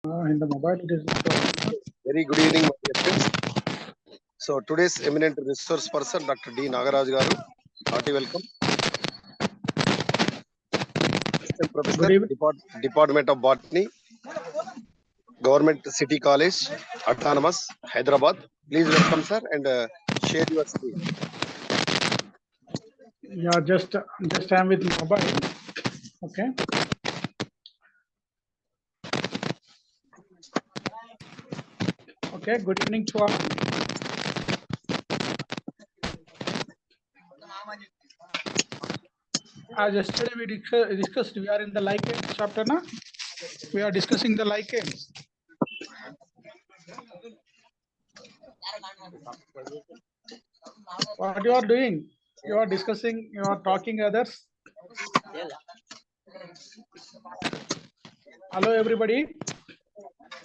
In the mobile, it is. Very good evening, my dear friends. So today's eminent resource person, Dr. D.Nagaraju Garu, hearty welcome. Assistant Professor, Department of Botany, Government City College, Autonomous, Hyderabad. Please welcome, sir, and share your screen. Yeah, just I'm with mobile. Okay. Okay. Good evening to all. As yesterday we discussed, we are in the lichens chapter, na? We are discussing the lichens. What you are doing? You are discussing. You are talking others. Hello, everybody.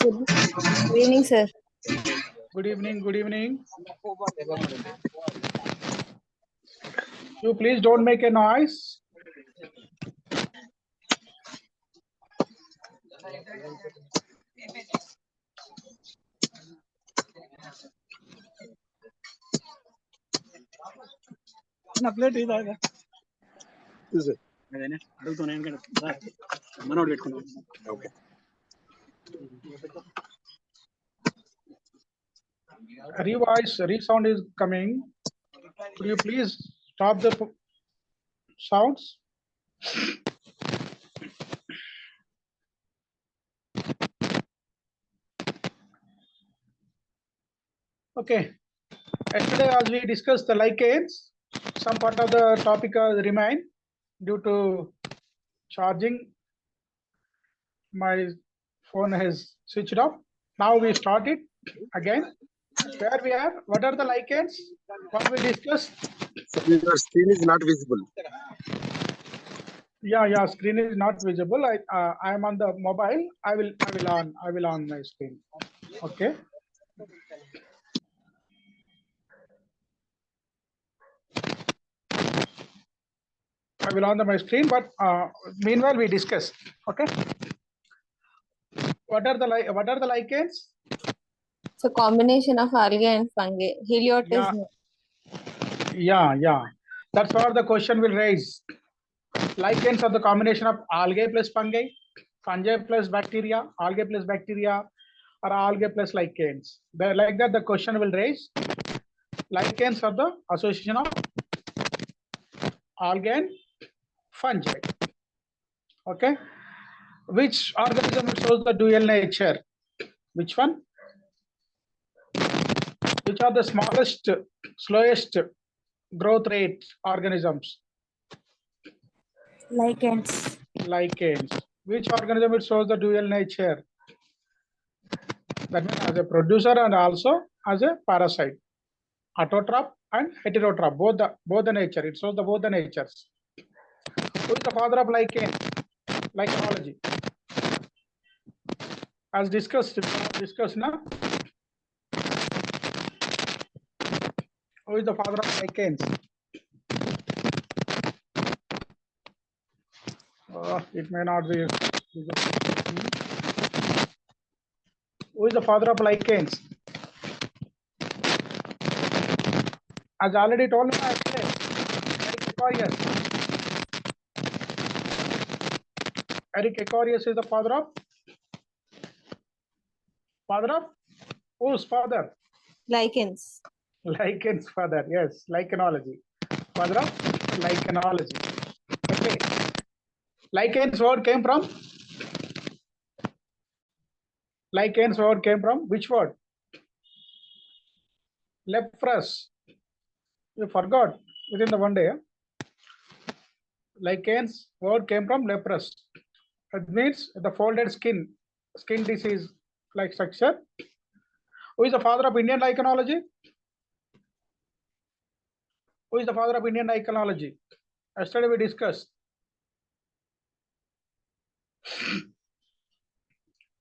Good evening, sir. Good evening. Good evening. You please don't make a noise. Update ఇదాగా Is it? అదేనే అడుగుతున్నాను కదా మనోడు పెట్టుకున్నాను. Okay. Resound is coming. Could you please stop the sounds? Okay. Yesterday, as we discussed the lichens, some part of the topic remain due to charging. My phone has switched off. Now we start it again. Where we are? What are the lichens? What we discussed? So your screen is not visible. Yeah. Screen is not visible. I am on the mobile. I will on my screen. Okay. I will on my screen, but meanwhile we discuss. Okay. What are the lichens? It's a combination of algae and fungi. Heliotism. Yeah. That's what the question will raise. Lichens are the combination of algae plus fungi, fungi plus bacteria, algae plus bacteria, or algae plus lichens. Like that, the question will raise. Lichens are the association of algae and fungi. Okay. Which organism shows the dual nature? Which one? Which are the smallest, slowest growth rate organisms? Lichens. Which organism shows the dual nature? That means as a producer and also as a parasite. Autotroph and heterotroph, both the nature. It shows both the natures. Who is the father of lichenology? As discussed now. Who is the father of lichens? It may not be. Who is the father of lichens? As already told me yesterday, Eric Ecorius is the father of whose father? Lichens. Lichens father, yes, lichenology. Father of lichenology. Okay. Lichens word came from? Lichens word came from which word? Leprous. You forgot within the one day. Lichens word came from leprous. It means the folded skin disease like structure. Who is the father of Indian lichenology? Who is the father of Indian lichenology? Yesterday we discussed.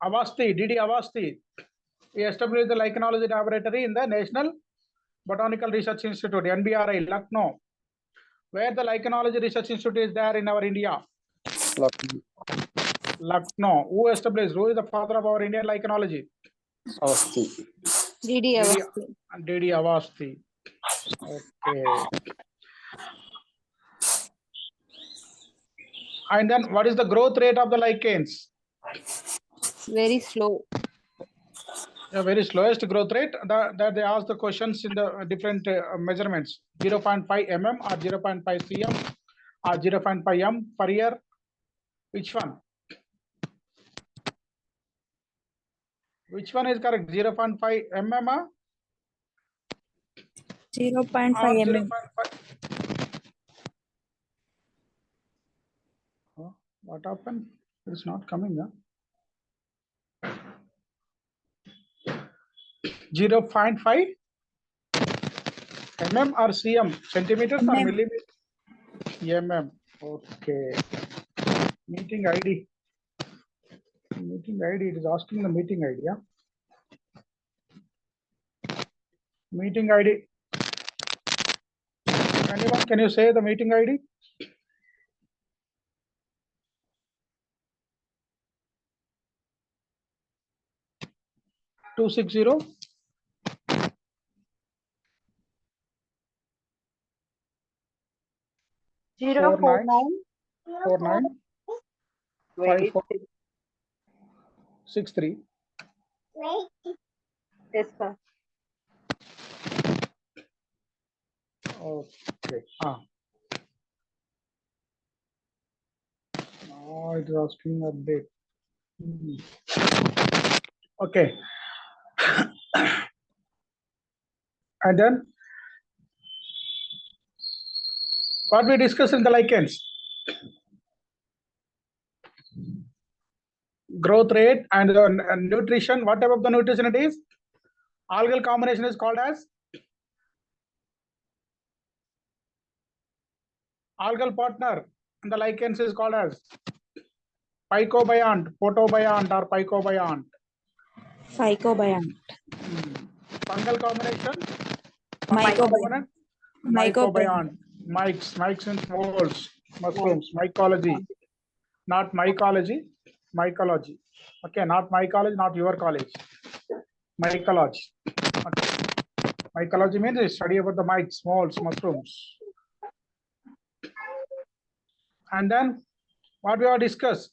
Avasti, D.D. Avasti. He established the lichenology laboratory in the National Botanical Research Institute, NBRI, Lucknow. Where the lichenology research institute is there in our India? Lucknow. Who established? Who is the father of our Indian lichenology? D.D. D.D. Avasti. D.D. Avasti. Okay. And then what is the growth rate of the lichens? Very slow. A very slowest growth rate that they ask the questions in the different measurements 0.5 mm or 0.5 cm or 0.5 m per year. Which one? Which one is correct? 0.5 mm or 0.5 mm. 0.5? Oh, what happened? It's not coming. Huh? 0.5 mm or cm? Centimeters or Mm. millimeters? Mm. Okay. Meeting ID. Meeting ID. It is asking the meeting ID. Yeah? Meeting ID. Anyone, can you say the meeting ID? Two 6 0 49 49 54 63. Yes, sir. Okay. Now it is asking update. Okay. And then what we discussed in the lichens? Growth rate and the nutrition. What type of the nutrition it is? Algal combination is called as algal partner. And the lichens is called as phycobiont, photobiont, or phycobiont. Phycobiont. Fungal combination. Mycobiont. Mycobiont. Mycs and molds, mushrooms, mycology, not mycology, mycology. Okay, not my college, not your college. Mycology. Okay. Mycology means a study about the mites, molds, mushrooms. And then what we have discussed?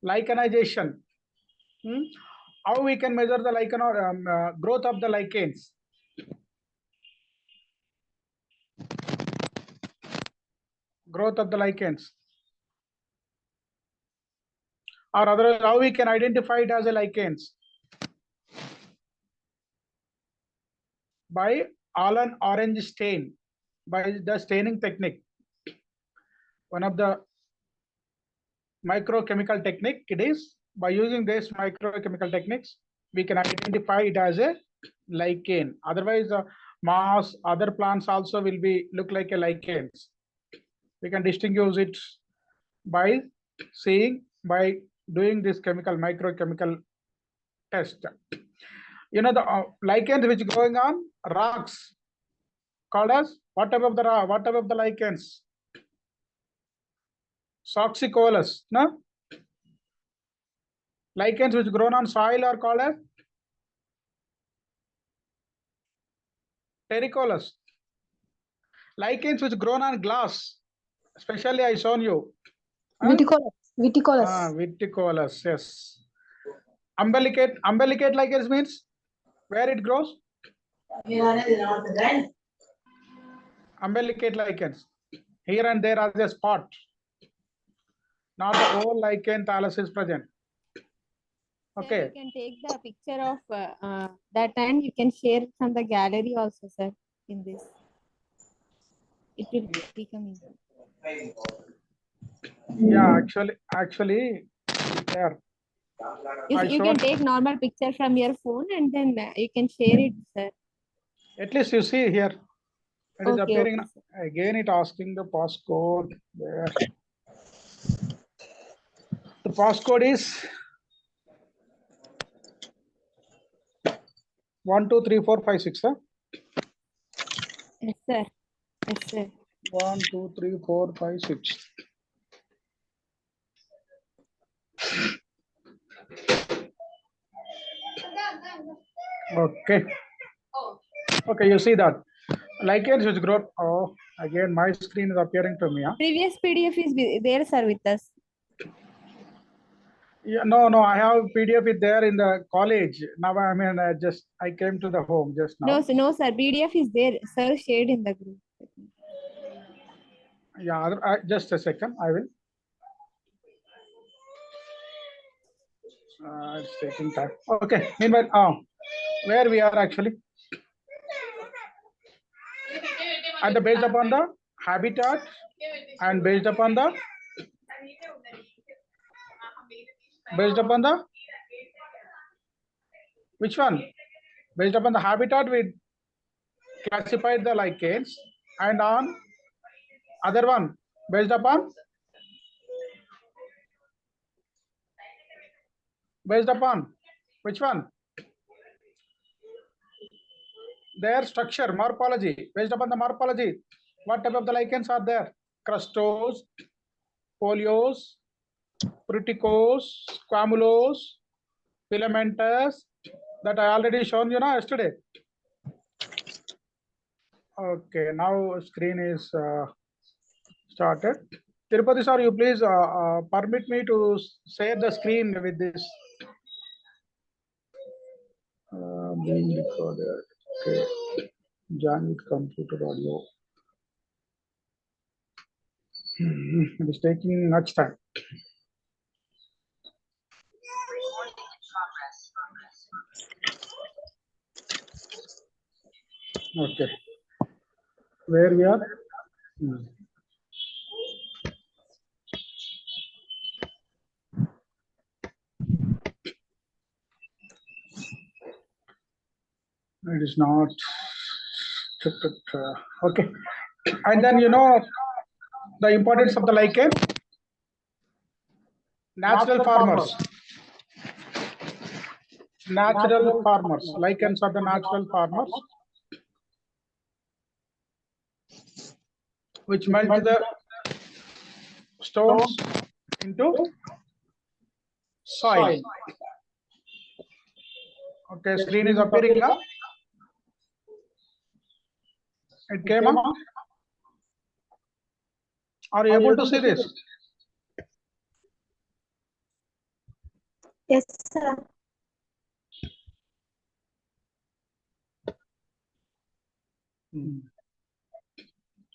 Lichenization. How we can measure the lichen or growth of the lichens? Growth of the lichens. Or otherwise, how we can identify it as a lichens? By Allen orange stain, by the staining technique. One of the microchemical technique it is. By using this microchemical techniques, we can identify it as a lichen. Otherwise, moss, other plants also will be look like a lichens. We can distinguish it by seeing, by doing this microchemical test. You know the lichens which going on rocks called as what type of the lichens? Soxicolous, no? Lichens which grown on soil are called as terricolous. Lichens which grown on glass, especially I shown you. Viticolous. Viticolous, yes. Umbilicate lichens means where it grows? Umbilicate lichens. Here and there as a spot. Not the whole lichen thallus is present. Okay. Sir, you can take the picture of that and you can share from the gallery also, sir, in this. It will become easy. Yeah, actually, there. You can take normal picture from your phone and then you can share it, sir. At least you see here. It is Okay, appearing okay, again. It asking the passcode there. The passcode is 1 2 3 4 5 6. Huh? Yes, sir. Yes, sir. 1, 2, 3, 4, 5, 6. Okay. Okay, you see that. Lichens which grow. Oh, again, my screen is appearing to me. Huh? Previous PDF is there, sir, with us. Yeah, no, I have PDF it there in the college. Now, I mean, I came to the home just now. No, sir. PDF is there, sir, shared in the group. Yeah, just a second. I will. It's taking time. Okay. Meanwhile, where we are actually? And based upon the habitat and based upon the which one? Based upon the habitat, we classified the lichens, and on other one based upon which one? Their structure, morphology. Based upon the morphology, what type of the lichens are there? Crustose, foliose, fruticose, squamulose, filamentous. That I already shown you now yesterday. Okay, now screen is started. Tirupati sir, you please permit me to share the screen with this. Being recorded. Okay. Join with computer audio. It is taking much time. Okay. Where we are? It is not. Okay. And then the importance of the lichen. Natural farmers. Lichens are the natural farmers, which melt the stones into soil. Okay, screen is appearing now. It came up. Are you able to see this? Yes, sir.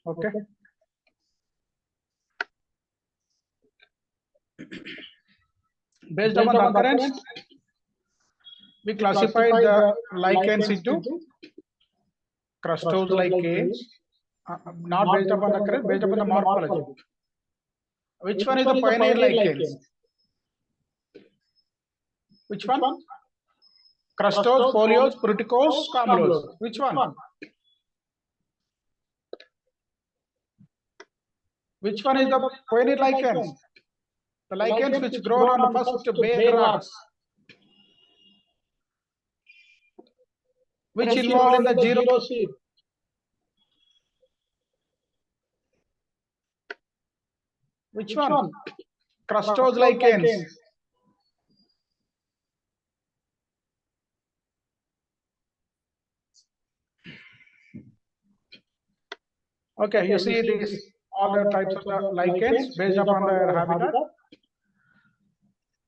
Okay. Based upon the occurrence, we classified the lichens into crustose lichens, not based upon the occurrence, based upon the morphology. Which one is the pioneer lichens? Which one? Crustose, foliose, fruticose, squamulose. Which one? Which one is the pioneer lichens? The lichens which grown on the first bare rocks, which involved in the zero seed. Which one? Crustose lichens. Okay, you see these all the types of the lichens based upon their habitat.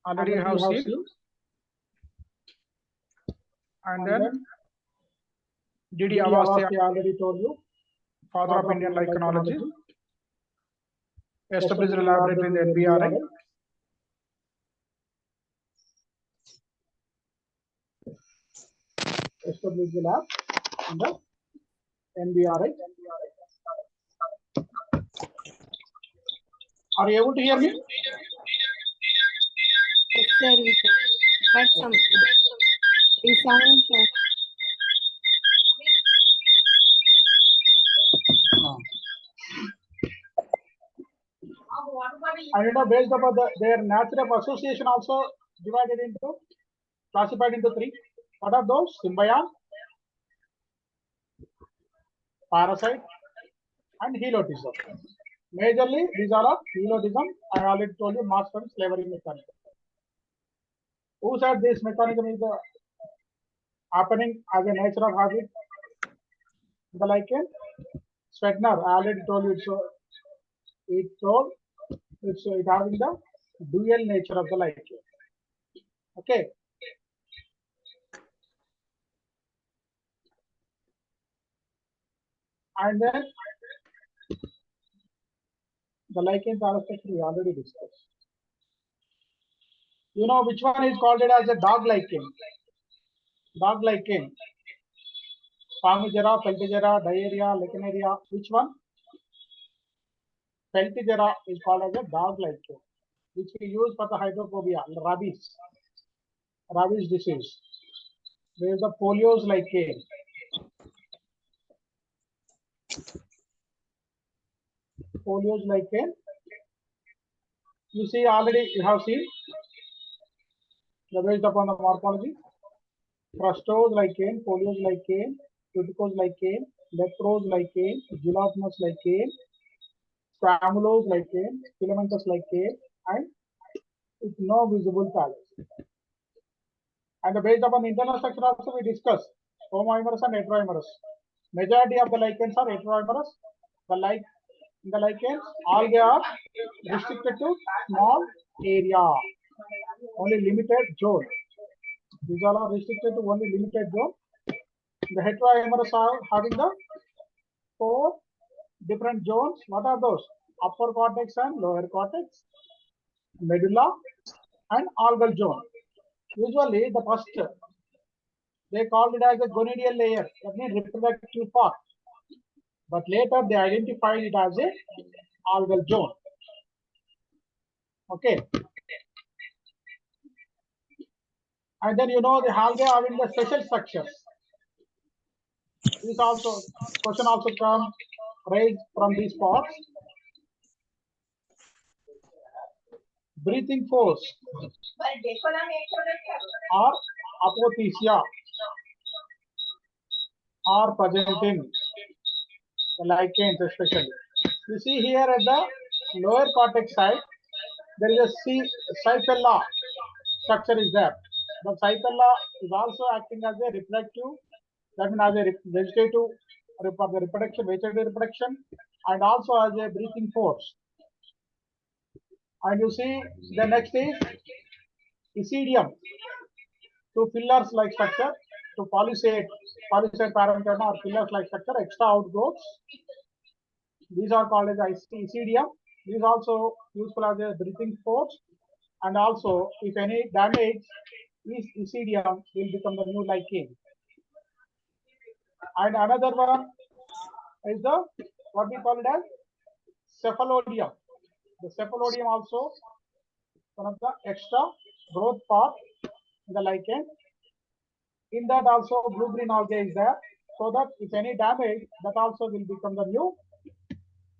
Already you have seen. And then D.D. Awasthi already told you, father of Indian lichenology, established a laboratory in the NBRI. Established the lab in the NBRI. Are you able to hear me? Yes, sir, we can. But some sound, sir. And based upon their nature of association also classified into three. What are those? Symbiont, parasite, and helotism. Majorly, these are of helotism. I already told you mass and slavery mechanism. Who said this mechanism is happening as a nature of habit? The lichen? Swetner, I already told you it's having the dual nature of the lichen. Okay. And then the lichens are we already discussed. You know which one is called it as a dog lichen? Dog lichen. Famigera, Peltigera, diarrhea, lecaneria. Which one? Peltigera is called as a dog lichen, which we use for the hydrophobia, rabies. Rabies disease. There is the polio's lichen. Polio's lichen. You see already, you have seen based upon the morphology. Crustose lichen, polio's lichen, tuberculous lichen, leprose lichen, gelatinous lichen, squamulose lichen, filamentous lichen, and with no visible thallus. And based upon the internal structure also we discussed homoimerous and heteroimerous. Majority of the lichens are heteroimerous. The lichens, algae are restricted to small area, only limited zone. These all are restricted to only limited zone. The heteroimerous are having the 4 different zones. What are those? Upper cortex and lower cortex, medulla, and algal zone. Usually the first, they called it as a gonadial layer, that means reproductive part. But later they identified it as a algal zone. Okay. And then you know the algae having the special structures. This also question also come raised from these parts. Breathing force or apothecia are present in the lichens especially. You see here at the lower cortex side, there is a cyphella structure is there. The cyphella is also acting as a reproductive, that means as a vegetative reproduction, and also as a breathing force. And you see the next is isidium, to fillers like structure, to palisade parenchyma or fillers like structure, extra outgrowths. These are called as isidium. These is also useful as a breathing force, and also if any damage is isidium will become the new lichen. And another one is the what we call it as cephalodium. The cephalodium also one of the extra growth part in the lichen. In that also blue-green algae is there, so that if any damage, that also will become the new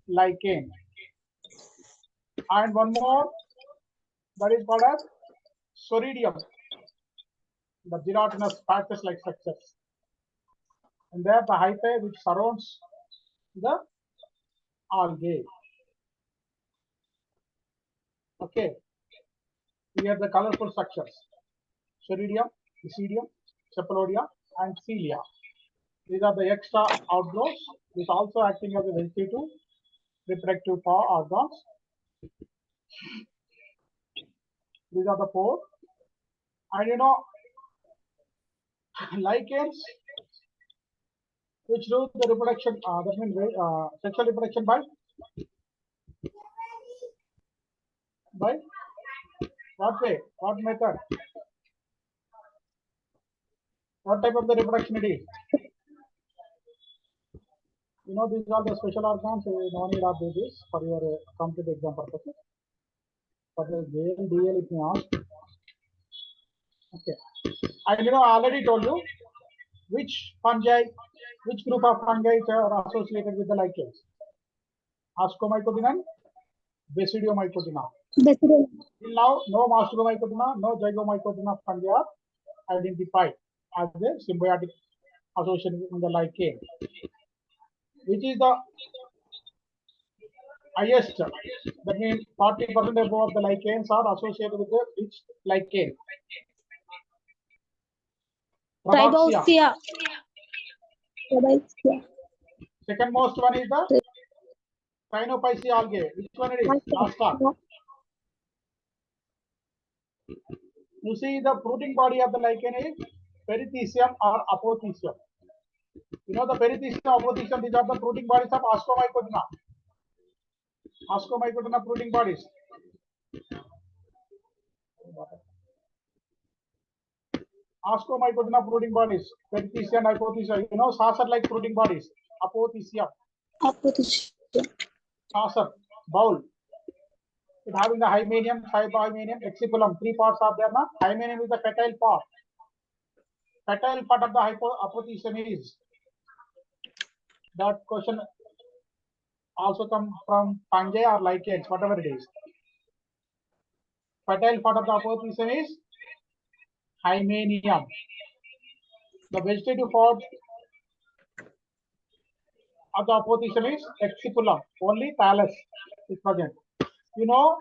lichen. And one more, that is called as soridium, the gelatinous patches-like structures. And there the hyphae which surrounds the algae. Okay. Here the colorful structures: soridium, isidium, cephalodia, and cilia. These are the extra outgrowths, which also acting as a vegetative reproductive organs. These are the 4. And you know, lichens which do the reproduction, that means sexual reproduction by what way, what method, what type of the reproduction it is. You know, these are the special organs. No need of this for your competitive exam purposes. For the JL, DL, it may ask. Okay. And you know, I already told you which fungi, which group of fungi are associated with the lichens. Ascomycodina, Basidiomycodina. Till now, no Mastromycodina, no Zygomycodina fungi are identified as a symbiotic association in the lichen. Which is the highest. That means 40% above the lichens are associated with the which lichen? Trabaxia. Triboscia. Triboscia. Second most one is the Cyanophyceae algae. Which one it is? Last one. You see the fruiting body of the lichen is perithecium or apothecium. You know the perithecium, apothecium, these are the fruiting bodies of Ascomycotona. Ascomycotona fruiting bodies. Ascomycotona fruiting bodies. Perithecium, apothecium. You know saucer-like fruiting bodies. Apothecium. Apothecium. Saucer, bowl. It having the hymenium, hypomenium, exipulum. Three parts are there. Na? Hymenium is the fertile part. Fertile part of the apothecium is. That question also come from fungi or lichens, whatever it is. Fertile part of the apothecium is hymenium. The vegetative part of the apothecium is exipulum. Only thallus is present. You know,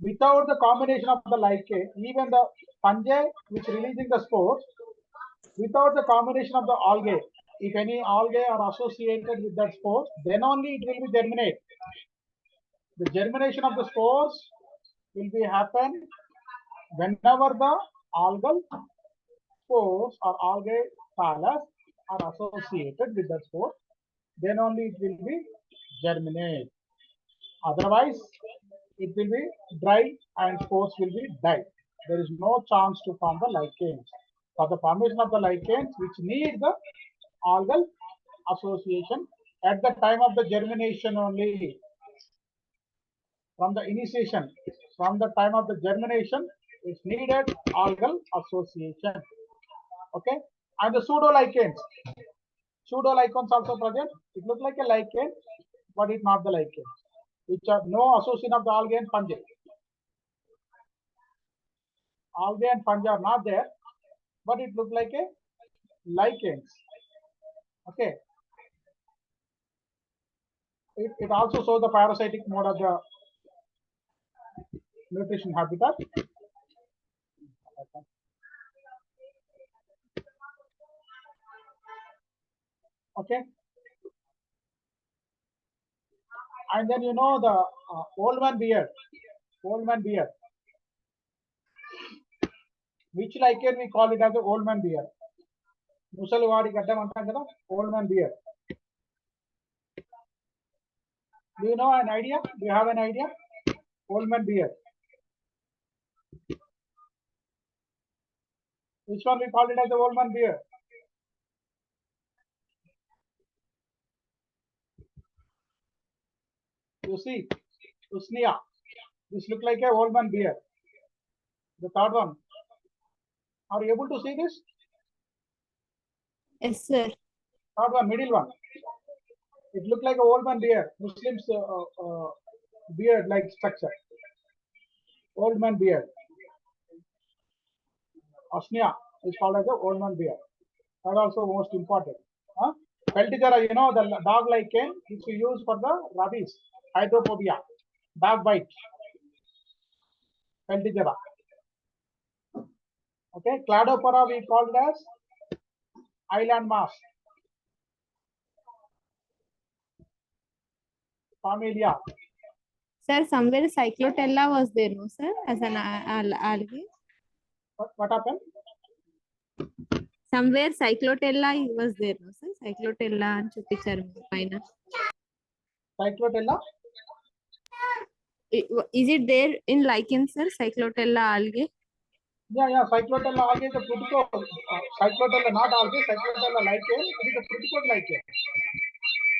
without the combination of the lichen, even the fungi which releasing the spores, without the combination of the algae, if any algae are associated with that spores, then only it will be germinate. The germination of the spores will be happen whenever the algal spores or algae thallus are associated with the spore, then only it will be germinate. Otherwise, it will be dry and spores will be died. There is no chance to form the lichens. For the formation of the lichens, which need the algal association at the time of the germination only. From the initiation, from the time of the germination, is needed algal association. Okay, and the pseudo-lichens. Pseudo-lichens also present. It looks like a lichen, but it's not the lichen. Which are no association of the algae and fungi. Algae and fungi are not there, but it looks like a lichens. Okay. It also shows the parasitic mode of the nutrition habitat. Okay. And then you know the old man beard. Old man beard. Which lichen we call it as the old man beard. Musalwadi gaddam antam kada, old man beard. Do you know an idea? Do you have an idea? Old man beard. Which one we call it as the old man beard? You see, Usnia. This look like a old man beard. The third one. Are you able to see this? Yes, sir. Third one, middle one. It look like a old man beard. Muslims beard like structure. Old man beard. Asnia is called as the old man beard. That also most important. Huh? Peltigera, you know the dog lichen which we use for the rabies, hydrophobia, dog bite. Peltigera. Okay, Cladopora we call it as island moss. Familia. Sir, somewhere cyclotella was there, no, sir, as an algae. What happened? Somewhere cyclotella was there, no, sir? Cyclotella and chupichar pina. Cyclotella? Is it there in lichen, sir? Cyclotella algae? Yeah, Cyclotella algae is a fruticose. Cyclotella not algae, Cyclotella lichen. It is a fruticose lichen.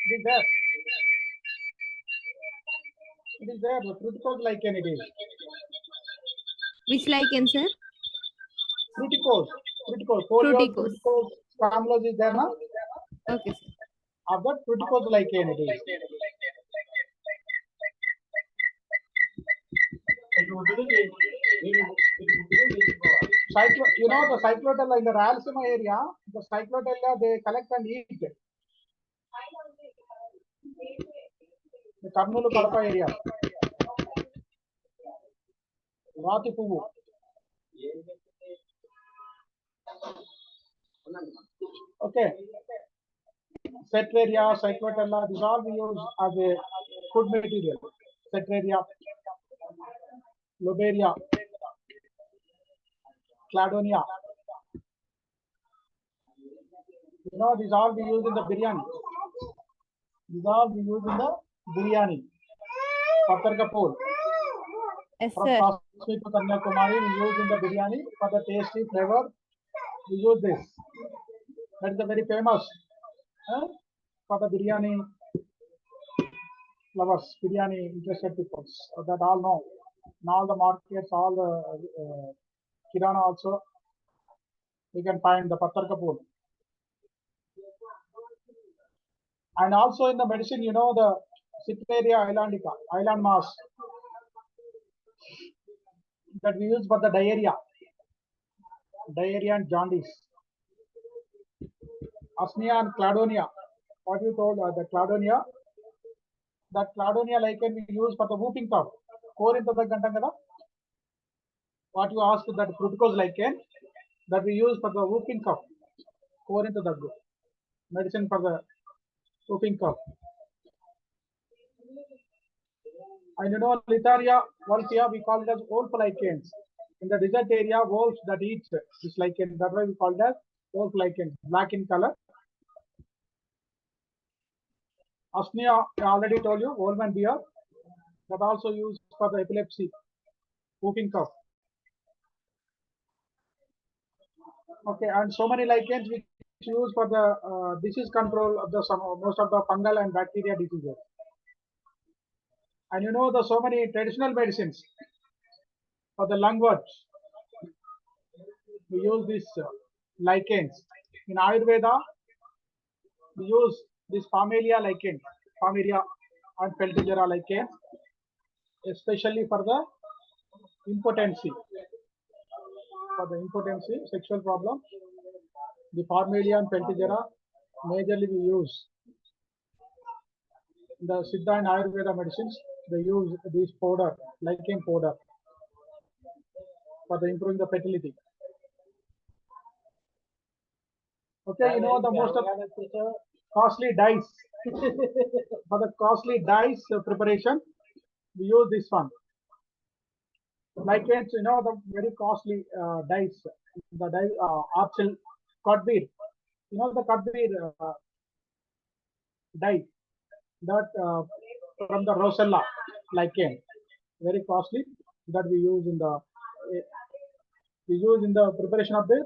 It is there. It is there. The fruticose lichen it is. Which lichen, sir? Fruticose. Foliose, Fruticose. fruticose, squamose is there now. Okay, sir. Of that fruticose lichen it is. You know the cyclotella in the Rayalaseema area, the cyclotella they collect and eat. They Karnulu Kadapa area. Rati Puvu. Okay. Cetraria, Cyclotella, these all we use as a food material. Cetraria, Loberia, Cladonia. You know, these all we use in the biryani. These all we use in the biryani. Pattar Kapoor. Yes, From sir. Kashmir to Kanyakumari, we use in the biryani for the tasty flavor. We use this. That is the very famous for the biryani lovers, biryani interested people that all know. In all the markets, all the kirana also, we can find the Pattar Kapoor. And also in the medicine, you know, the Ciplaria islandica, island moss, that we use for the diarrhea and jaundice. Asnia and Cladonia, what you told, the Cladonia, that Cladonia lichen we use for the whooping cough. Core into the Gantangada. What you asked, that fructose lichen that we use for the whooping cough. Core into the medicine for the whooping cough. And you know, Litharia wolfia, we call it as wolf lichens. In the desert area, wolves that eat this lichen, that's why we call it as wolf lichen, black in color. Asnia, I already told you, wolf and bear, that also used for the epilepsy, whooping cough. Okay, and so many lichens which use for the disease control of the most of the fungal and bacteria diseases. And you know, the so many traditional medicines for the lung worms, we use these lichens. In Ayurveda, we use this Parmelia lichen, Parmelia and Peltigera lichen, especially for the impotency. For the impotency, sexual problem, the Parmelia and Peltigera majorly we use. The Siddha and Ayurveda medicines, they use this powder, lichen powder, for the improving the fertility. Okay, you know, the most of costly dyes. For the costly dyes preparation, we use this one. Lichens, you know, the very costly dyes, the dye, archil, codbeer. You know, the codbeer dye, that from the Rosella lichen, very costly, that we use in the preparation of the,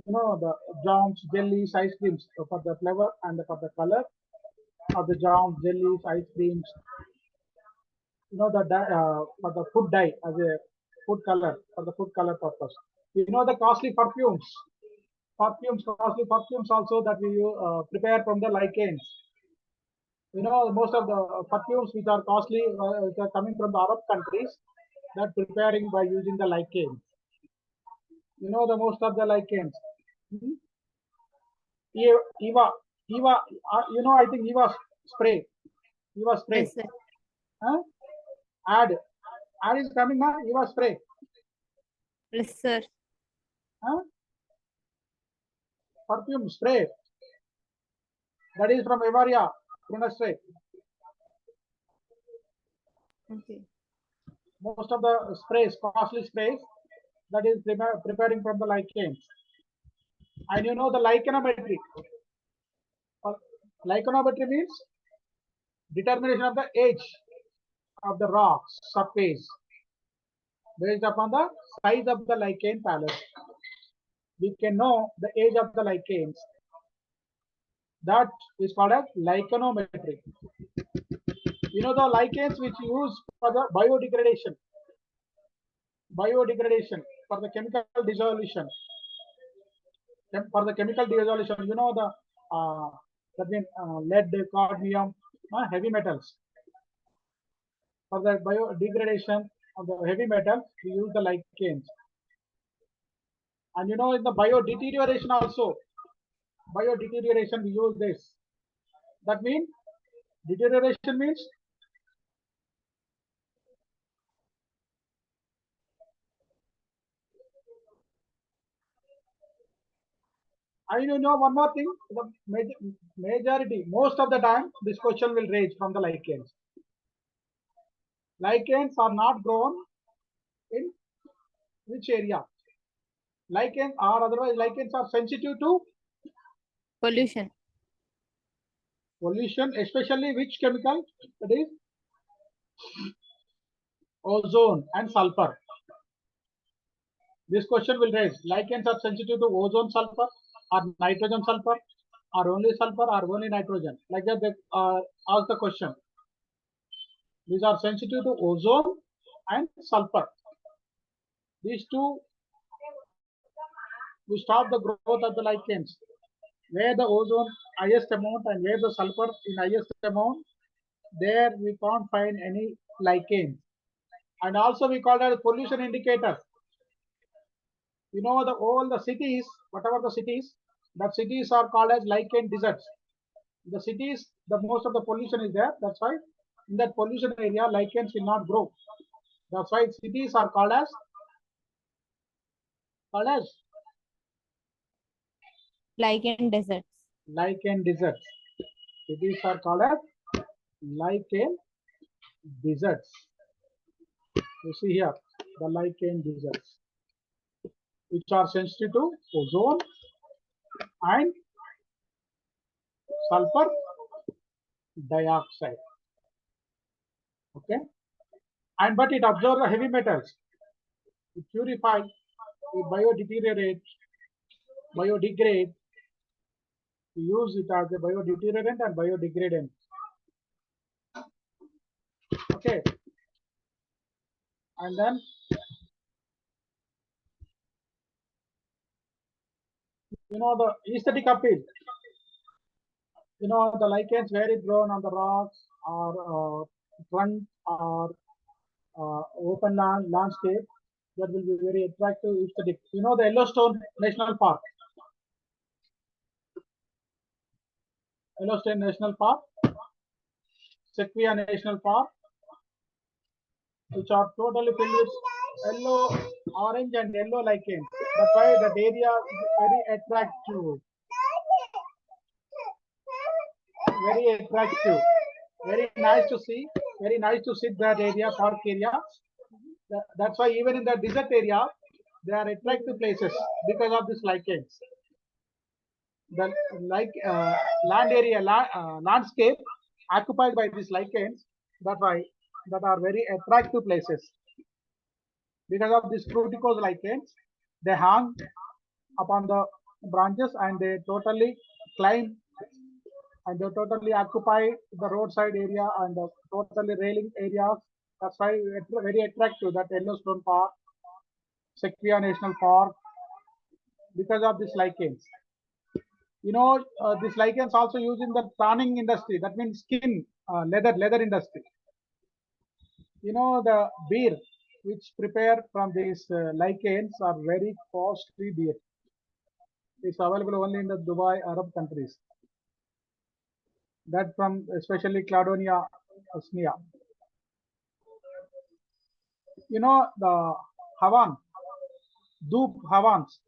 you know, the jams, jellies, ice creams for the flavor and for the color of the jams, jellies, ice creams. You know, the for the food dye as a food color, for the food color purpose. You know, the costly perfumes, costly perfumes also that we prepare from the lichens. You know, most of the perfumes which are costly, which are coming from the Arab countries, that preparing by using the lichens. You know, the most of the lichens. Eva, you know, I think Eva spray. Yes, sir. Huh? Ad is coming now. Eva spray. Yes, sir. Huh? Perfume spray. That is from Evaria, Prunastray. Okay. Most of the sprays, costly sprays, that is preparing from the lichens. And you know, the lichenometry. Lichenometry means determination of the age of the rocks surface based upon the size of the lichen pallets. We can know the age of the lichens. That is called as lichenometry. You know, the lichens which use for the biodegradation for the chemical dissolution. For the chemical dissolution, you know, the that means lead, cadmium, heavy metals. For the biodegradation of the heavy metals, we use the lichens. And you know, in the biodeterioration also, we use this. That means deterioration means I know one more thing. The majority, most of the time, this question will range from the lichens. Lichens are not grown in which area? Lichens or otherwise lichens are sensitive to Pollution. pollution, especially which chemical? That is ozone and sulfur. This question will raise. Lichens are sensitive to ozone sulfur or nitrogen sulfur or only sulfur or only nitrogen. Like that, they ask the question. These are sensitive to ozone and sulfur. These two will stop the growth of the lichens. Where the ozone highest amount and where the sulfur in highest amount, there we can't find any lichens. And also we call that pollution indicator. You know, all the cities, whatever the cities, that cities are called as lichen deserts. The cities, the most of the pollution is there. That's why in that pollution area, lichens will not grow. That's why cities are called as Lichen deserts. lichen deserts. Cities are called as lichen deserts. You see here the lichen deserts, which are sensitive to ozone and sulfur dioxide. Okay, and but it absorbs the heavy metals. It purifies, it biodeteriorates, biodegrade. We use it as a biodeterrent and biodegradant. Okay, and then you know the aesthetic appeal. You know the lichens where it grown on the rocks or front or open landscape, that will be very attractive aesthetic. You know the Yellowstone National Park. Yellowstone National Park, Sequoia National Park, which are totally filled with yellow, orange and yellow lichens. That's why that area is very attractive. Very attractive. Very nice to see. Very nice to sit that area, park area. That's why even in the desert area, they are attractive places because of this lichens. The land area, landscape occupied by these lichens, that are very attractive places. Because of these fruticose lichens, they hang upon the branches and they totally climb and they totally occupy the roadside area and the totally railing areas. That's why it's very attractive, that Yellowstone Park, Sequoia National Park, because of these lichens. You know, these lichens also used in the tanning industry. That means skin, leather industry. You know, the beer which prepare from these lichens are very costly beer. It's available only in the Dubai, Arab countries. That from especially Cladonia osmia. You know the Havan, Dupe Havans.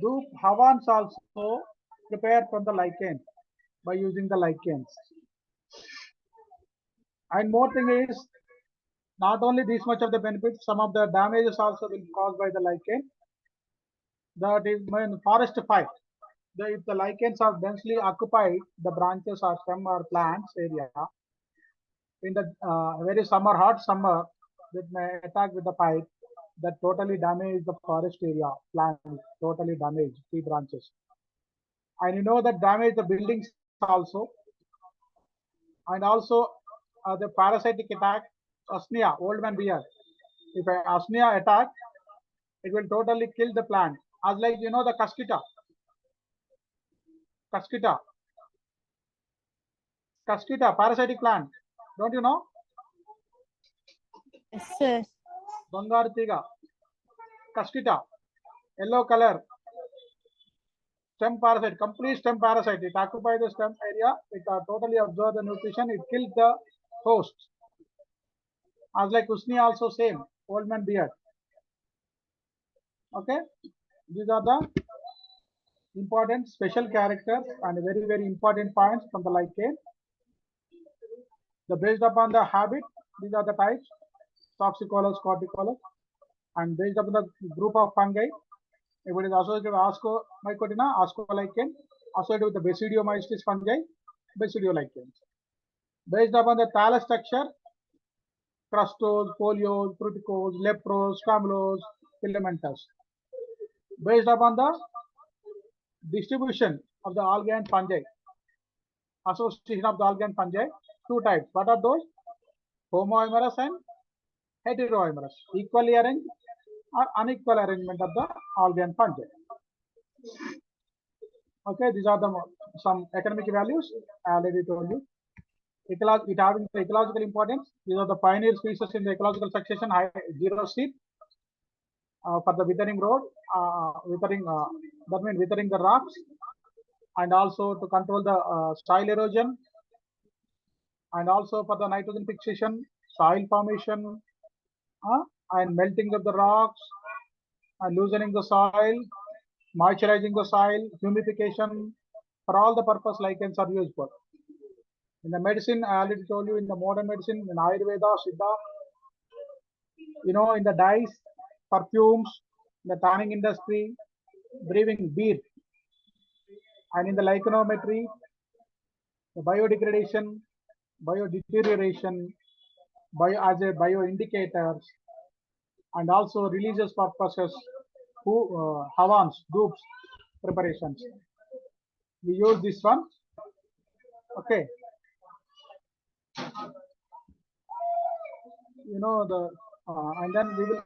Dupe Havans also prepared from the lichen by using the lichens. And more thing is, not only this much of the benefits, some of the damages also will be caused by the lichen. That is when forest fire. If the lichens are densely occupied, the branches or stem or plants area, in the very summer, hot summer, it may attack with the pipe that totally damage the forest area, plants totally damage tree branches. And you know that damage the buildings also. And also the parasitic attack, osmia, old man beard. If an osmia attack, it will totally kill the plant. As like, you know, the casquita, parasitic plant. Don't you know? Yes, sir. Bangartiga, casquita, yellow color, stem parasite, complete stem parasite. It occupies the stem area. It totally absorbs the nutrition. It kills the host. As like usni also same, old man beard. Okay, these are the important special characters and very important points from the lichen. The based upon the habit, these are the types: toxicolous, corticolous, and based upon the group of fungi, if it is associated with Ascomycotina, ascolichen, associated with the Basidiomycetes fungi, Basidiolichens. Based upon the thallus structure, crustose, foliose, fruticose, leprose, squamulose, filamentous. Based upon the distribution of the algae and fungi, association of the algae and fungi, two types. What are those? Homoimerous and heteroimerous. Equally arranged or unequal arrangement of the algae and fungi. Okay, these are the some economic values I already told you. It having the ecological importance. These are the pioneer species in the ecological succession, zero seed for the withering road, that means withering the rocks, and also to control the soil erosion, and also for the nitrogen fixation, soil formation, and melting of the rocks, and loosening the soil, moisturizing the soil, humidification. For all the purpose, lichens are used for. In the medicine, I already told you, in the modern medicine, in Ayurveda, Siddha, in the dyes, perfumes, the tanning industry, brewing beer, and in the lichenometry, the biodegradation, biodeterioration, as a bioindicators, and also religious purposes, havans, dupes, preparations. We use this one. Okay. And then we will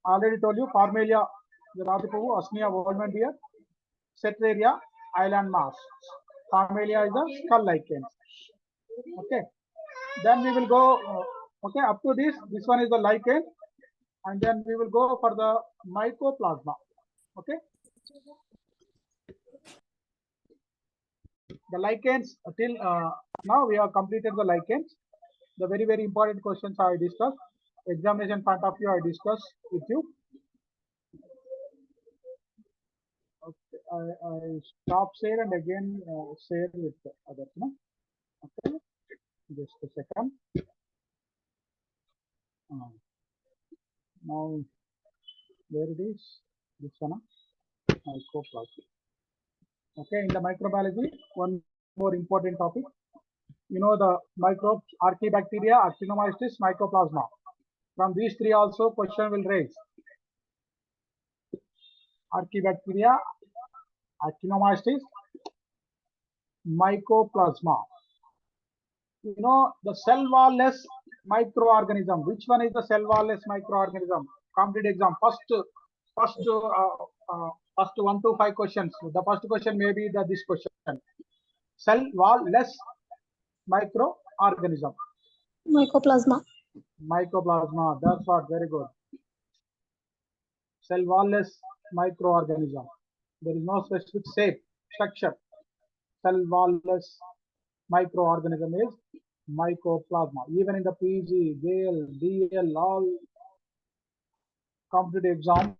already told you Parmelia, the Radipovu, Osmia, Waldman deer, Cetraria, island moss. Parmelia is the skull lichen. Okay. Then we will go, okay, up to this one is the lichen, and then we will go for the Mycoplasma. Okay. The lichens, till now we have completed the lichens. The very important questions I discussed. Examination point of view I discussed with you. Okay, I stop share and again share with the others. No? Okay, just a second. Now, where it is? This one. Mycoplasma. Okay, in the microbiology, one more important topic. The microbes, Archaebacteria, Actinomycetes, Mycoplasma. From these three also question will raise. Archaebacteria, Actinomycetes, Mycoplasma. The cell wall-less microorganism. Which one is the cell wall-less microorganism? Complete exam. First 1 to 5 questions. The first question may be this question. Cell wall-less microorganism. Mycoplasma. Mycoplasma. That's what. Very good. Cell wall-less microorganism. There is no specific shape, structure. Cell wall-less microorganism is Mycoplasma. Even in the PG, JL, DL, all competitive exam,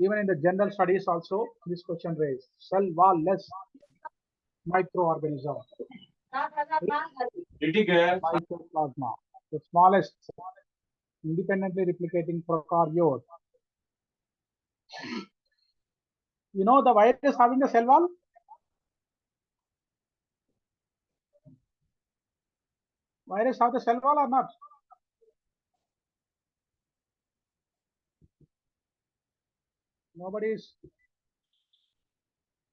even in the general studies also, this question raised. Cell wall-less microorganism. Mycoplasma, the smallest independently replicating prokaryote. The virus having a cell wall? Virus have the cell wall or not? Nobody is.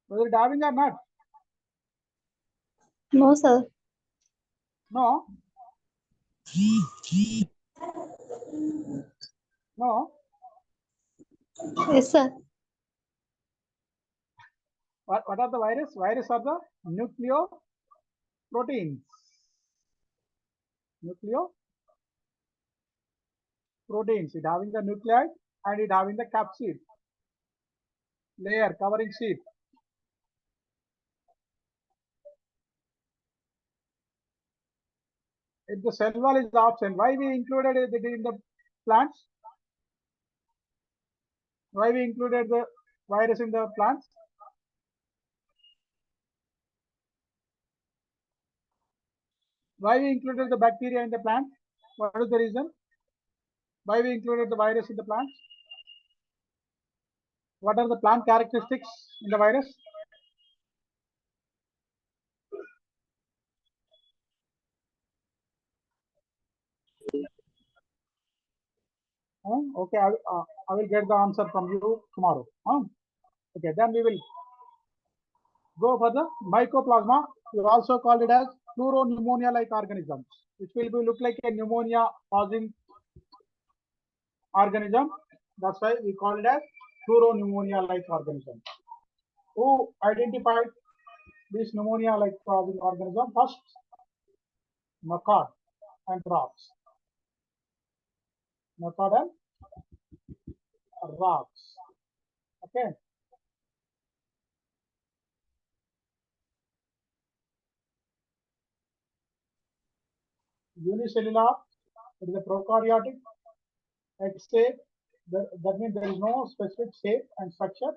Whether it having or not? No, sir. No. No. Yes, sir. What are the virus? Virus are the nucleoproteins. Nucleoproteins. It having the nuclei and it having the capsid layer covering sheet. If the cell wall is absent, why we included it in the plants? Why we included the virus in the plants? Why we included the bacteria in the plant? What is the reason? Why we included the virus in the plant? What are the plant characteristics in the virus? Okay, I will get the answer from you tomorrow. Okay, then we will go for the Mycoplasma. You also call it as pneumonia-like organisms, which will be look like a pneumonia-causing organism. That's why we call it as pneumonia-like organism. Who identified this pneumonia-like causing organism? First, Macquard and Ross. Macquard and Ross. Okay. Unicellular, it is a prokaryotic, X-shape, that means there is no specific shape and structure.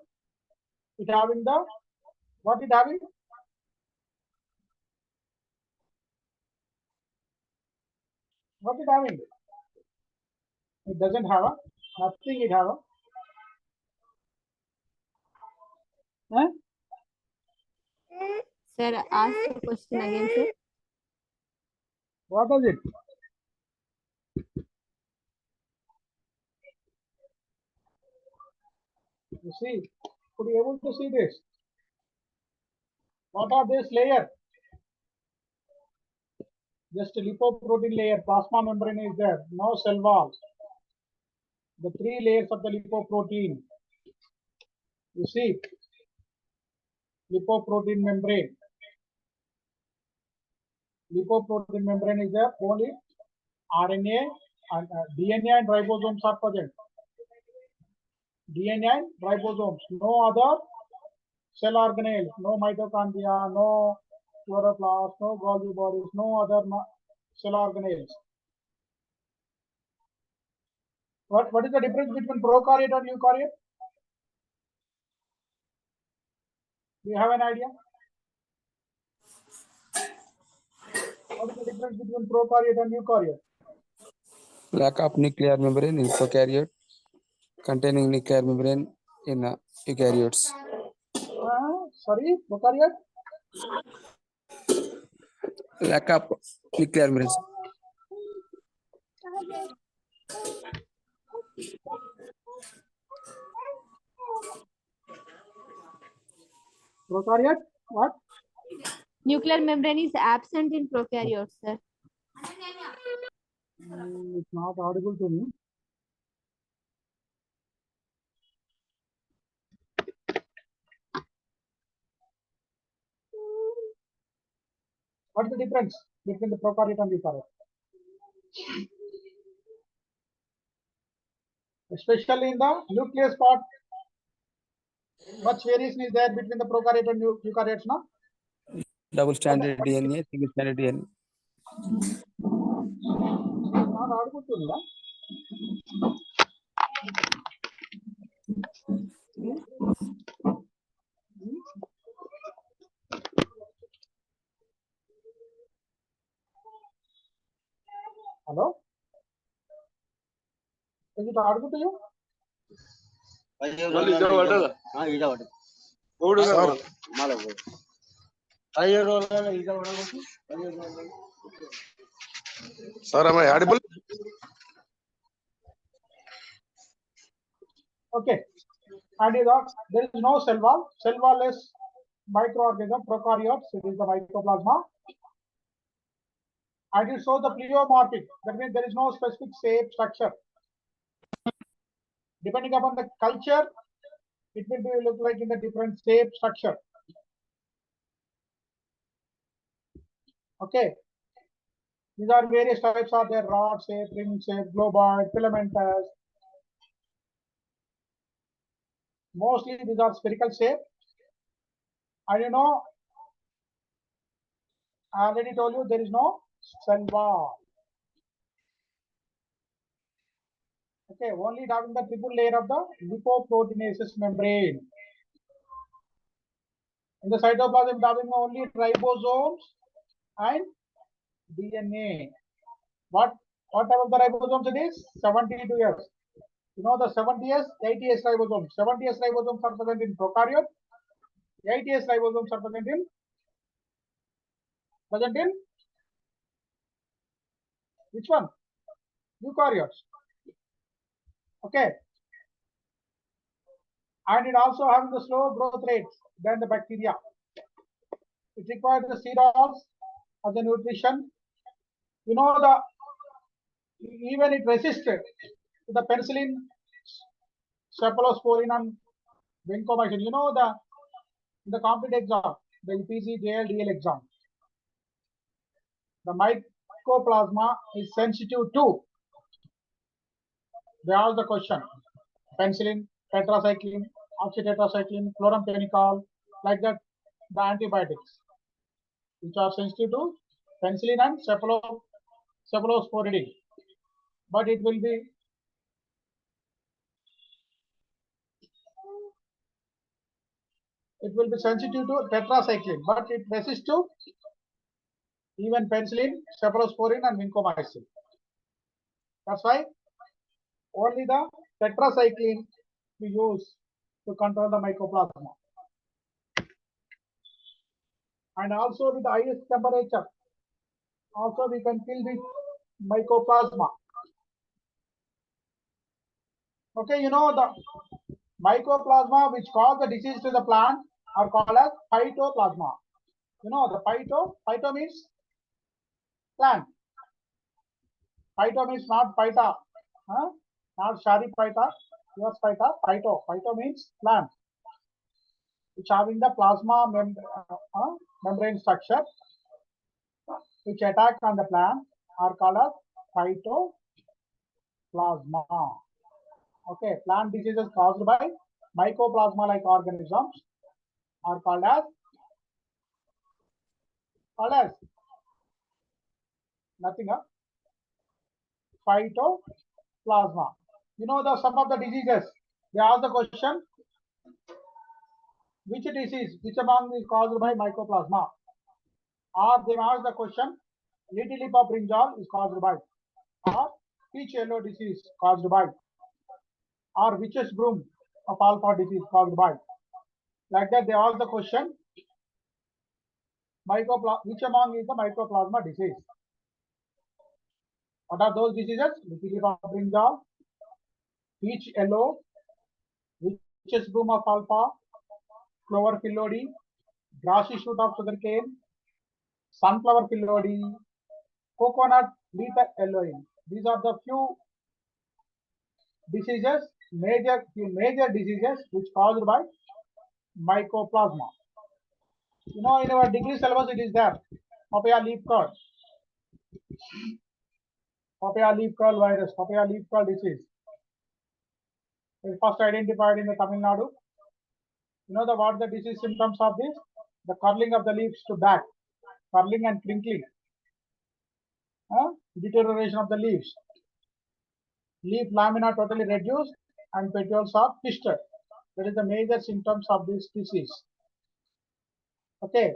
It having the, what it having? What it having? It doesn't have a, nothing it have a. Huh? Sir, ask the question again, sir. What is it? You see, could you able to see this? What are this layer? Just a lipoprotein layer, plasma membrane is there, no cell walls. The three layers of the lipoprotein. You see, lipoprotein membrane. Lipoprotein membrane is there, only RNA and DNA and ribosomes are present. DNA and ribosomes, no other cell organelles, no mitochondria, no chloroplast, no Golgi bodies, no other cell organelles. What is the difference between prokaryote and eukaryote? Do you have an idea? What is the difference between prokaryote and eukaryote? Lack of nuclear membrane in prokaryote, containing nuclear membrane in eukaryotes. Sorry, prokaryote? Lack of nuclear membrane. Prokaryote? What? Nuclear membrane is absent in prokaryotes, sir. It's not audible to me. What is the difference between the prokaryote and eukaryote? Especially in the nucleus part, much variation is there between the prokaryote and eukaryotes now? Double stranded DNA, single stranded DNA. Not audible to me, huh? Hello? Is it audible to you? Sir, am I audible? Okay. And there is no cell wall. Cell wall is microorganism, prokaryotes. It is the mycoplasma. And it shows the pleomorphic. That means there is no specific shape structure. Depending upon the culture, it will be look like in the different shape structure. Okay. These are various types of their rod shape, ring shape, globoid, filamentous. Mostly these are spherical shape. And you know, I already told you there is no cell wall. Okay, only having the triple layer of the lipoproteinaceous membrane. In the cytoplasm, having only ribosomes and DNA. What about the ribosomes? It is 72S. You know the 70S, 80S ribosomes. 70S ribosomes are present in prokaryote. 80S ribosomes are present in which one? Eukaryotes. Okay. And it also has the slow growth rates than the bacteria. It requires the cereals as a nutrition. You know even it resisted to the penicillin, cephalosporin, and vancomycin. You know the competitive exam, the UPC JL DL exam. The mycoplasma is sensitive to. They ask the question: penicillin, tetracycline, oxytetracycline, chloramphenicol, like that. The antibiotics which are sensitive to penicillin and cephalosporin, but it will be sensitive to tetracycline, but it resists to even penicillin, cephalosporin, and vancomycin. That's why only the tetracycline we use to control the mycoplasma. And also with the highest temperature, also we can kill the mycoplasma. Okay, you know the mycoplasma which cause the disease to the plant are called as phytoplasma. You know the phyto means plant. Phyto means not phyta, not shari phyta, yours phyta, phyto. Phyto means plant, which having the plasma membrane structure, which attack on the plant are called as phytoplasma. Okay, plant diseases caused by mycoplasma-like organisms are called as nothing phytoplasma. You know some of the diseases. They ask the question: which disease, which among is caused by mycoplasma? Or they ask the question: little lip of brinjal is caused by, or peach yellow disease caused by, or witch's broom of alpha disease caused by. Like that, they ask the question: which among is the mycoplasma disease? What are those diseases? Little lip of brinjal, peach yellow, witch's broom of alpha, clover phyllodes, grassy shoot of sugarcane, sunflower phyllodes, coconut leaf yellowing. These are the few diseases, major diseases which caused by mycoplasma. You know, in our degree syllabus it is there. Papaya leaf curl virus, papaya leaf curl disease is first identified in the Tamil Nadu. You know what the disease symptoms of this? The curling of the leaves to back, curling and crinkling, deterioration of the leaves, leaf lamina totally reduced, and petioles are twisted. That is the major symptoms of this disease. Okay.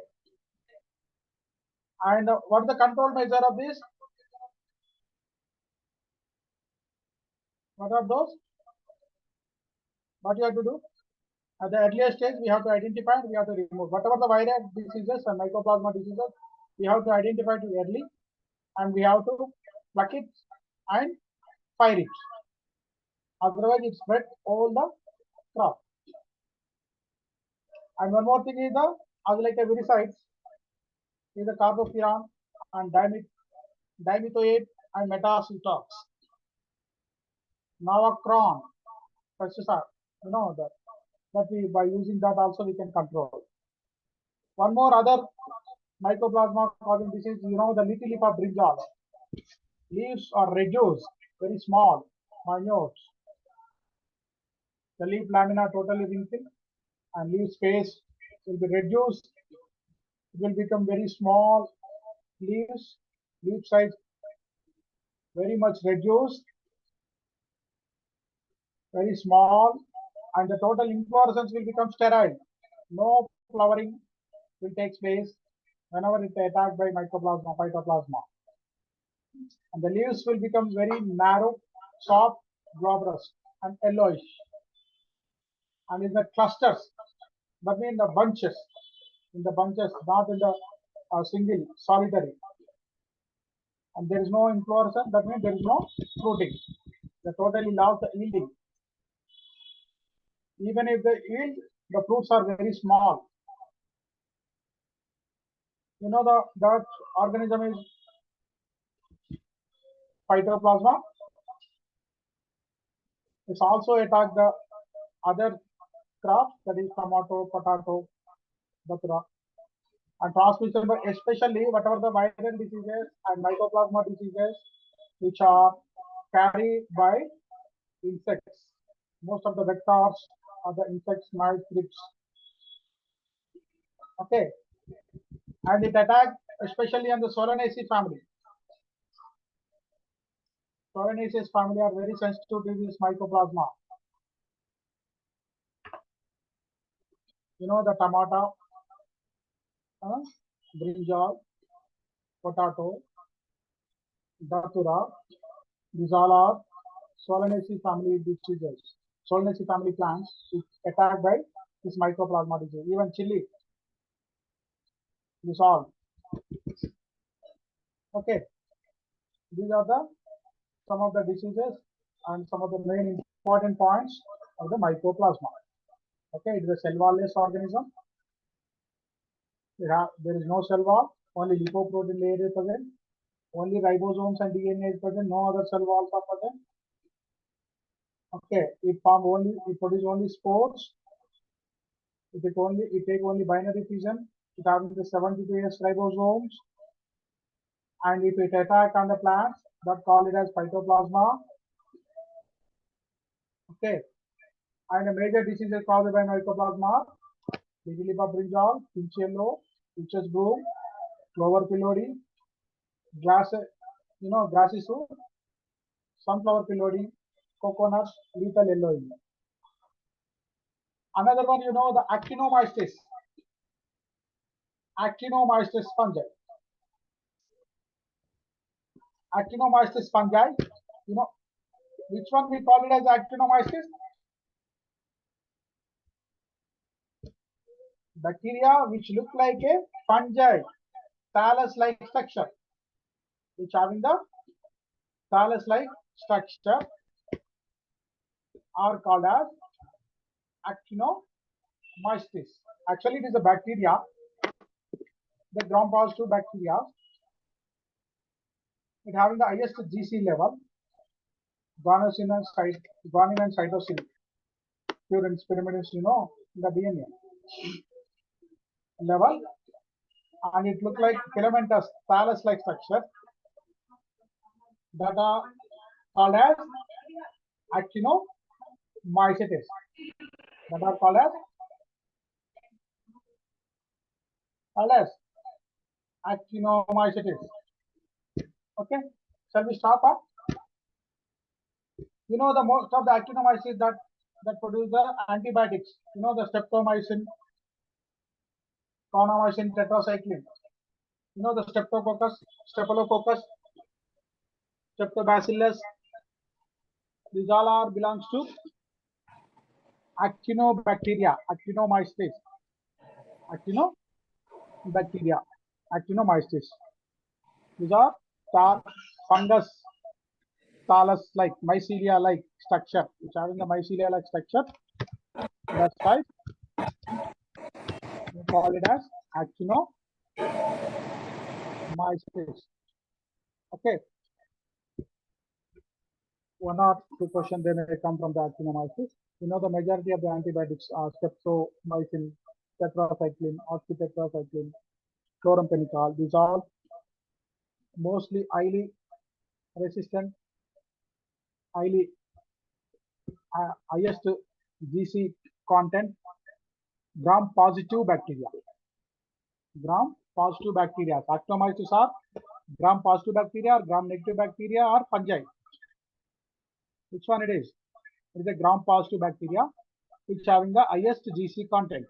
And what is the control measure of this? What are those? What you have to do? At the earliest stage, we have to identify and we have to remove. Whatever the viral diseases and mycoplasma diseases, we have to identify too early and we have to pluck it and fire it. Otherwise, it spread all the crop. And one more thing is as like a viricides, is the carbofuran and dimethoate and metacetox. Navacron, pesticide, you know that we by using that also we can control. One more other mycoplasma causing disease, you know the little leaf of brinjal. Leaves are reduced, very small, minute. The leaf lamina totally wrinkled and leaf space will be reduced. It will become very small leaves, leaf size very much reduced. very small, and the total inflorescence will become sterile. No flowering will take place whenever it is attacked by mycoplasma, phytoplasma. And the leaves will become very narrow, soft, glabrous, and yellowish. And in the clusters, that means the bunches, not in the single, solitary. And there is no inflorescence, that means there is no fruiting. They totally lost the yielding. Even if they yield, the fruits are very small. You know that organism is phytoplasma. It's also attack the other crops, that is tomato, potato, datura, and transmission, but especially whatever the viral diseases and mycoplasma diseases which are carried by insects. Most of the vectors are the insects, mites, thrips. Okay, and it attacks especially on the Solanaceae family. Solanaceae family are very sensitive to this mycoplasma. You know the tomato, brinjal, potato, datura, these all are Solanaceae family diseases. Solanaceae family plants is attacked by this mycoplasma disease. Even chili, this all. Okay, these are the some of the diseases and some of the main important points of the mycoplasma. Okay, it is a cell wall-less organism. There is no cell wall, only lipoprotein layer is present, only ribosomes and DNA is present, no other cell walls are present. Okay, it produces only spores. It take only binary fission. It has the 72S ribosomes, and if it attack on the plants, that call it as phytoplasma. Okay, and a major disease is caused by mycoplasma: Legilipa brinjal, pinch yellow, Lichens broom, clover pylori, grassisu, sunflower pylori, coconut, lethal yellowing. Another one, the Actinomycetes. Actinomycetes fungi. Actinomycetes fungi, which one we call it as Actinomycetes? Bacteria which look like a fungi, thallus-like structure, which having the thallus-like structure are called as Actinomycetes. Actually, it is a bacteria, the gram-positive bacteria. It having the highest GC level, guanine and cytosine, purines, pyrimids, in the DNA level, and it look like filamentous thallus-like structure that are called as Actinomycetes. That are called as Actinomycetes. Okay, shall we stop? The most of the Actinomycetes that produce the antibiotics. The streptomycin, conamycin, tetracycline. The staphylococcus, streptobacillus. These all belongs to Actinobacteria, Actinomycetes. Actinobacteria, Actinomycetes. These are fungus, thallus-like, mycelia-like structure, which having the mycelia-like structure. That's why we call it as Actinomycetes. Okay. One or two questions they may come from the Actinomycetes. The majority of the antibiotics are streptomycin, tetracycline, oxytetracycline, chloramphenicol. These are mostly highly resistant, highest GC content, gram-positive bacteria. Gram-positive bacteria. Actinomycetes are gram-positive bacteria, or gram-negative bacteria, or fungi. Which one it is? It is a gram-positive bacteria which having the highest GC content.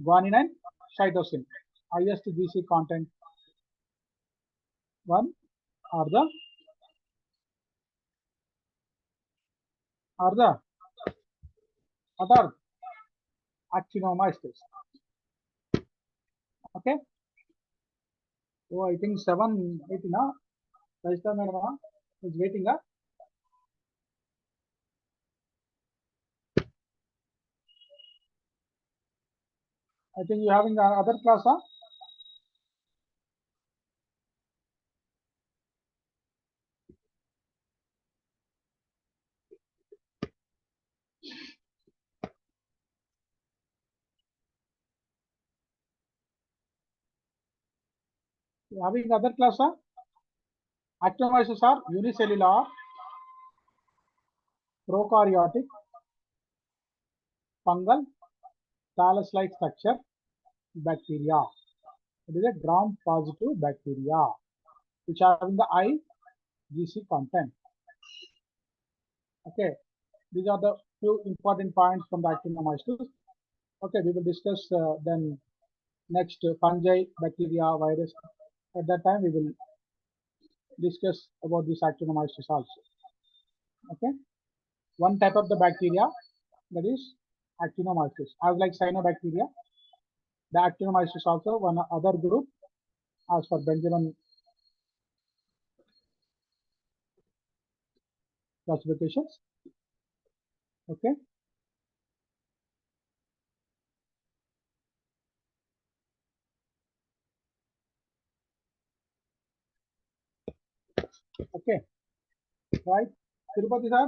Guanine and cytosine, highest GC content. One are the what are Actinomycetes. Okay. So I think 7 8 now. Rajita madam is waiting up. I think you having other class, huh? You having other class, huh? Actinomycetes are unicellular, prokaryotic, fungal, thallus-like structure bacteria. It is a gram-positive bacteria which are having the high GC content. Okay, these are the few important points from the Actinomycetes. Okay, we will discuss then next fungi, bacteria, virus. At that time, we will discuss about these Actinomycetes also. Okay, one type of the bacteria, that is Actinomycetes. As like cyanobacteria, the Actinomycetes also one other group as per Benjamin classifications. Okay. Okay. Right. Tirupati sir.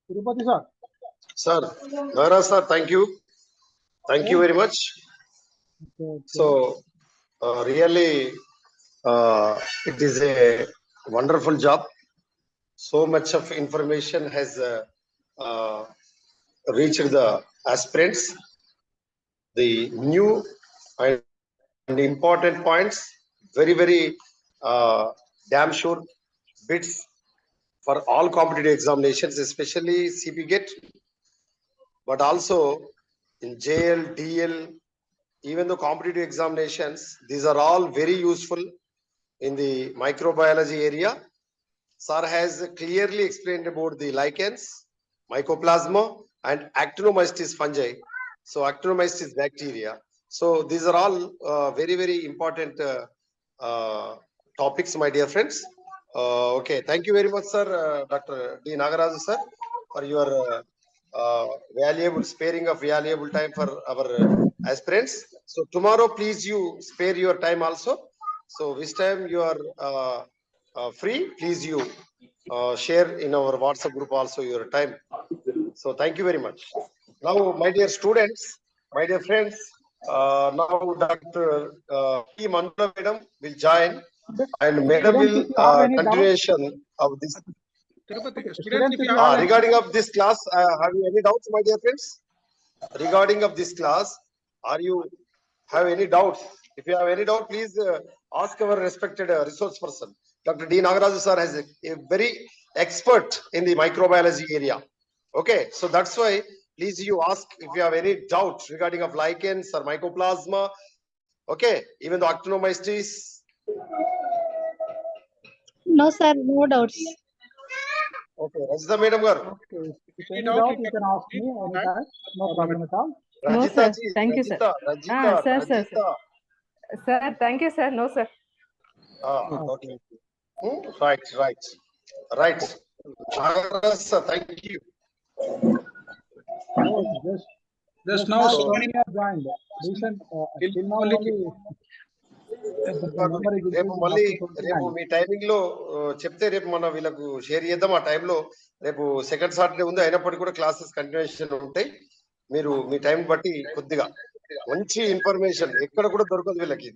Tirupati sir. Sir, Nagaraju sir, thank you. Thank you very much. Okay. So, really, it is a wonderful job. So much of information has reached the aspirants. The new and important points, very damn sure bits for all competitive examinations, especially CPGET, but also in JL, DL, even the competitive examinations, these are all very useful in the microbiology area. Sir has clearly explained about the lichens, Mycoplasma, and Actinomycetes fungi. So Actinomycetes bacteria. So these are all very important topics, my dear friends. Okay, thank you very much, sir, Dr.D.Nagaraju, sir, for your valuable sparing of valuable time for our aspirants. So tomorrow, please you spare your time also. So this time you are free, please you share in our WhatsApp group also your time. So thank you very much. Now, my dear students, my dear friends, now Dr. P. Mandula Madam will join, and Madam will continuation of this. Regarding of this class, have you any doubts, my dear friends? Regarding of this class, are you have any doubts? If you have any doubt, please ask our respected resource person. Dr. D.Nagaraju sir has a very expert in the microbiology area. Okay, so that's why please you ask if you have any doubt regarding of lichens or mycoplasma. Okay, even the Actinomycetes. No, sir, no doubts. Okay, Rajita Madam gar. Okay. If any doubt, you can ask me anytime. No problem at all. No, Rajita sir. ji, Thank you, sir. Rajita, Sir. Sir, thank you, sir. No, sir. Okay. Right. Nagaraj sir, thank you. Oh, just now Sony has joined. Recent till now only. రేపు మీ timing లో చెప్తే రేపు మనం వీళ్ళకు share చేద్దాం. ఆ టైంలో రేపు సెకండ్ సాటర్డే ఉంది, అయినప్పటికీ కూడా క్లాసెస్ కంటిన్యూషన్ ఉంటాయి. మీరు మీ టైం బట్టి కొద్దిగా మంచి ఇన్ఫర్మేషన్ ఎక్కడ కూడా దొరకదు వీళ్ళకి.